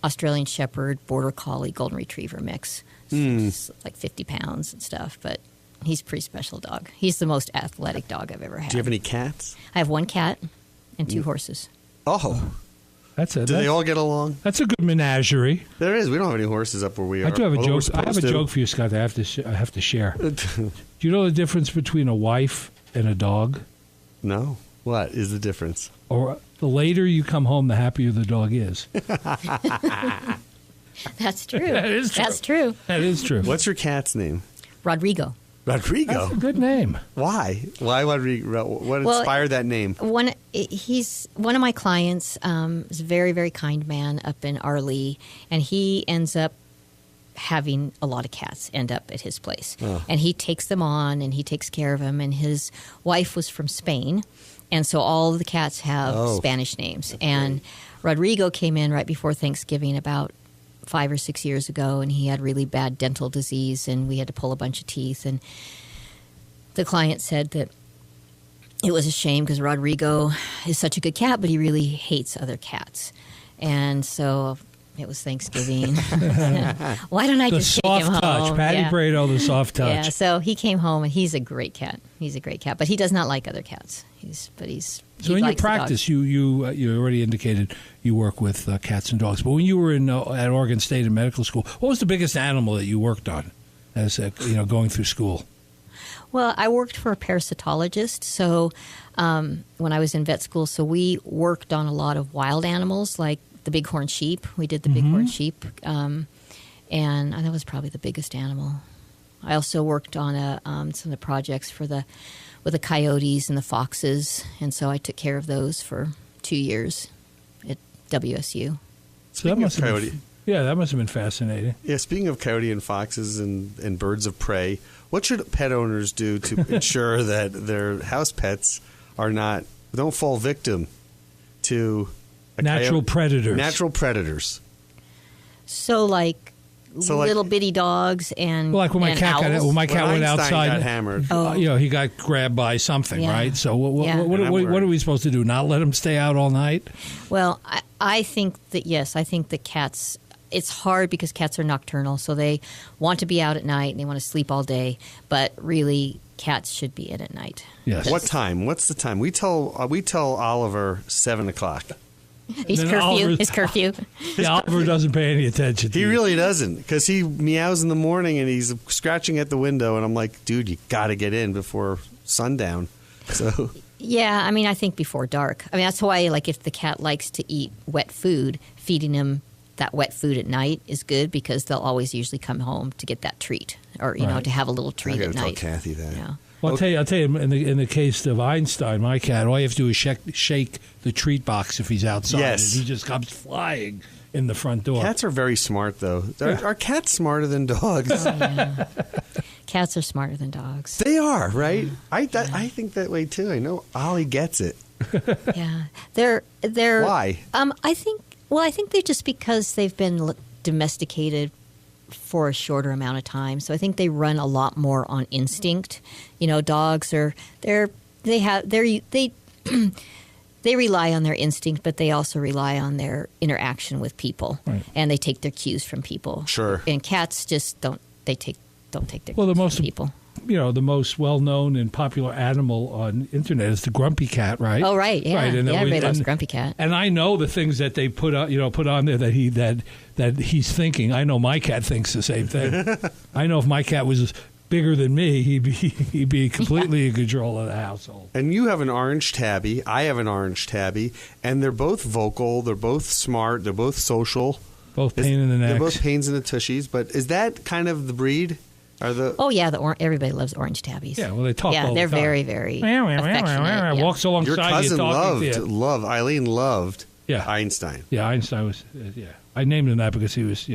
[SPEAKER 2] Australian Shepherd, Border Collie, Golden Retriever mix. So he's like 50 pounds and stuff, but he's a pretty special dog. He's the most athletic dog I've ever had.
[SPEAKER 1] Do you have any cats?
[SPEAKER 2] I have 1 cat. and 2 horses.
[SPEAKER 1] Oh.
[SPEAKER 3] Do
[SPEAKER 1] they all get along?
[SPEAKER 3] That's a good menagerie.
[SPEAKER 1] There is. We don't have any horses up where we are.
[SPEAKER 3] I do have a joke. I have a joke for you, Scott. That I have to share. Do you know the difference between a wife and a dog?
[SPEAKER 1] No. What is the difference?
[SPEAKER 3] Or the later you come home, the happier the dog is.
[SPEAKER 2] That's true.
[SPEAKER 3] That is true.
[SPEAKER 2] That's true.
[SPEAKER 3] That is true.
[SPEAKER 1] What's your cat's name?
[SPEAKER 2] Rodrigo.
[SPEAKER 1] Rodrigo.
[SPEAKER 3] That's a good name.
[SPEAKER 1] Why? Why Rodrigo? What inspired that name?
[SPEAKER 2] He's one of my clients. Is a very, very kind man up in Arlie, and he ends up having a lot of cats end up at his place. Oh. And he takes them on, and he takes care of them. And his wife was from Spain, and so all of the cats have Spanish names. And Rodrigo came in right before Thanksgiving about 5 or 6 years ago, and he had really bad dental disease, and we had to pull a bunch of teeth. And the client said that it was a shame because Rodrigo is such a good cat, but he really hates other cats. And so it was Thanksgiving. Why don't I just take him home?
[SPEAKER 3] The soft touch. Patti Prato, the soft touch.
[SPEAKER 2] Yeah, so he came home, and he's a great cat. He's a great cat, but he does not like other cats.
[SPEAKER 3] So in your practice, you already indicated you work with cats and dogs. But when you were at Oregon State in medical school, what was the biggest animal that you worked on as going through school?
[SPEAKER 2] Well, I worked for a parasitologist. So when I was in vet school, so we worked on a lot of wild animals like the bighorn sheep. We did the bighorn sheep, and that was probably the biggest animal. I also worked on some of the projects with the coyotes and the foxes, and so I took care of those for 2 years at WSU.
[SPEAKER 1] So that must have
[SPEAKER 3] been fascinating.
[SPEAKER 1] Yeah, speaking of coyote and foxes and birds of prey, what should pet owners do to ensure that their house pets don't fall victim to
[SPEAKER 3] natural predators?
[SPEAKER 1] Natural predators.
[SPEAKER 2] So little bitty dogs and
[SPEAKER 3] like when my cat went outside,
[SPEAKER 1] got hammered.
[SPEAKER 3] He got grabbed by something, right? So what are we supposed to do? Not let him stay out all night?
[SPEAKER 2] Well, I think that yes. I think the cats. It's hard because cats are nocturnal, so they want to be out at night and they want to sleep all day. But really, cats should be in at night.
[SPEAKER 3] Yes.
[SPEAKER 1] What time? What's the time? We tell Oliver 7:00.
[SPEAKER 2] His curfew.
[SPEAKER 3] Yeah, Oliver doesn't pay any attention to
[SPEAKER 1] He really doesn't, because he meows in the morning and he's scratching at the window, and I'm like, dude, you got to get in before sundown. So
[SPEAKER 2] yeah, I mean, I think before dark. I mean, that's why, if the cat likes to eat wet food, feeding him that wet food at night is good, because they'll always usually come home to get that treat, or to have a little treat at night.
[SPEAKER 1] I got to tell Kathy that.
[SPEAKER 2] Yeah.
[SPEAKER 3] Well, I'll tell you, in the case of Einstein, my cat, all you have to do is shake the treat box if he's outside, and he just comes flying in the front door.
[SPEAKER 1] Cats are very smart, though. Are cats smarter than dogs?
[SPEAKER 2] Oh, yeah. Cats are smarter than dogs.
[SPEAKER 1] They are, right? I think that way too. I know Ollie gets it.
[SPEAKER 2] Yeah, they're.
[SPEAKER 1] Why?
[SPEAKER 2] I think they're just because they've been domesticated for a shorter amount of time. So I think they run a lot more on instinct. Dogs they rely on their instinct, but they also rely on their interaction with people, and they take their cues from people.
[SPEAKER 1] Sure.
[SPEAKER 2] And cats just don't take their cues from people.
[SPEAKER 3] The most well-known and popular animal on internet is the grumpy cat, right?
[SPEAKER 2] Oh, right, yeah.
[SPEAKER 3] Right. And
[SPEAKER 2] everybody loves the grumpy cat.
[SPEAKER 3] And I know the things that they put on there that he's thinking. I know my cat thinks the same thing. I know if my cat was bigger than me, he'd be completely in control of the household.
[SPEAKER 1] And you have an orange tabby. I have an orange tabby, and they're both vocal. They're both smart. They're both social.
[SPEAKER 3] Both pain in the neck.
[SPEAKER 1] They're both pains in the tushies. But is that kind of the breed?
[SPEAKER 2] Everybody loves orange tabbies.
[SPEAKER 3] Yeah, well, they talk all the time.
[SPEAKER 2] Yeah, they're very, very affectionate. Yeah.
[SPEAKER 3] Walks alongside
[SPEAKER 1] your cousin Eileen loved
[SPEAKER 3] Yeah.
[SPEAKER 1] Einstein.
[SPEAKER 3] Yeah, Einstein was. I named him that because he was,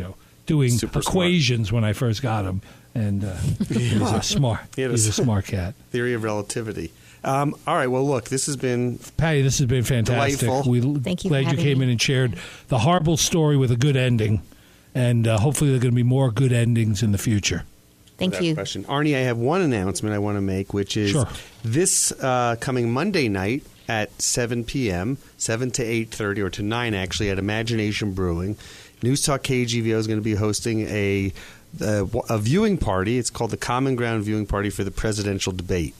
[SPEAKER 3] doing
[SPEAKER 1] super
[SPEAKER 3] equations when I first got him, and he was a smart cat.
[SPEAKER 1] Theory of relativity. All right. Well, look, this has been
[SPEAKER 3] Patti. This has been fantastic.
[SPEAKER 1] Delightful.
[SPEAKER 2] Thank you.
[SPEAKER 3] Glad you came in and shared the horrible story with a good ending, and hopefully there are going to be more good endings in the future.
[SPEAKER 2] Thank you.
[SPEAKER 1] Question. Arnie, I have one announcement I want to make, which is this coming Monday night at 7 p.m., 7 to 8:30, or to 9 actually, at Imagination Brewing. Newstalk KGVO is going to be hosting a viewing party. It's called the Common Ground Viewing Party for the presidential debate.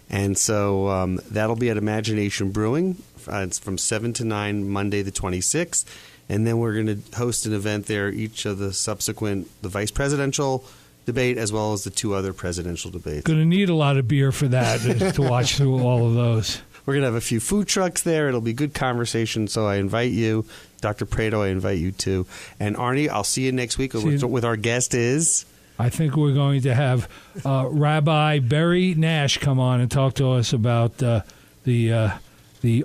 [SPEAKER 1] And so that'll be at Imagination Brewing It's from 7 to 9, Monday the 26th. And then we're going to host an event there, each of the vice presidential debate as well as the 2 other presidential debates.
[SPEAKER 3] Going to need a lot of beer for that to watch through all of those.
[SPEAKER 1] We're going to have a few food trucks there. It'll be good conversation. So I invite you, Dr. Prato, I invite you too. And Arnie, I'll see you next week with our guest is...
[SPEAKER 3] I think we're going to have Rabbi Barry Nash come on and talk to us about the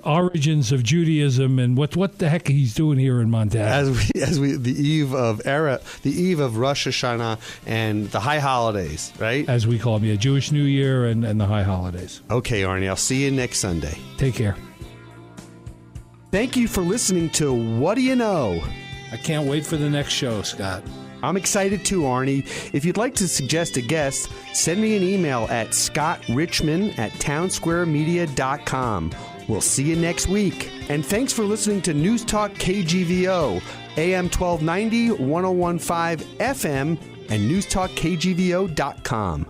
[SPEAKER 3] origins of Judaism and what the heck he's doing here in Montana.
[SPEAKER 1] The eve of Rosh Hashanah and the high holidays, right?
[SPEAKER 3] As we call them, Jewish New Year and the high holidays.
[SPEAKER 1] Okay, Arnie, I'll see you next Sunday.
[SPEAKER 3] Take care.
[SPEAKER 1] Thank you for listening to What Do You Know?
[SPEAKER 3] I can't wait for the next show, Scott.
[SPEAKER 1] I'm excited too, Arnie. If you'd like to suggest a guest, send me an email at scottrichmond@townsquaremedia.com. We'll see you next week. And thanks for listening to Newstalk KGVO, AM 1290, 101.5 FM, and newstalkkgvo.com.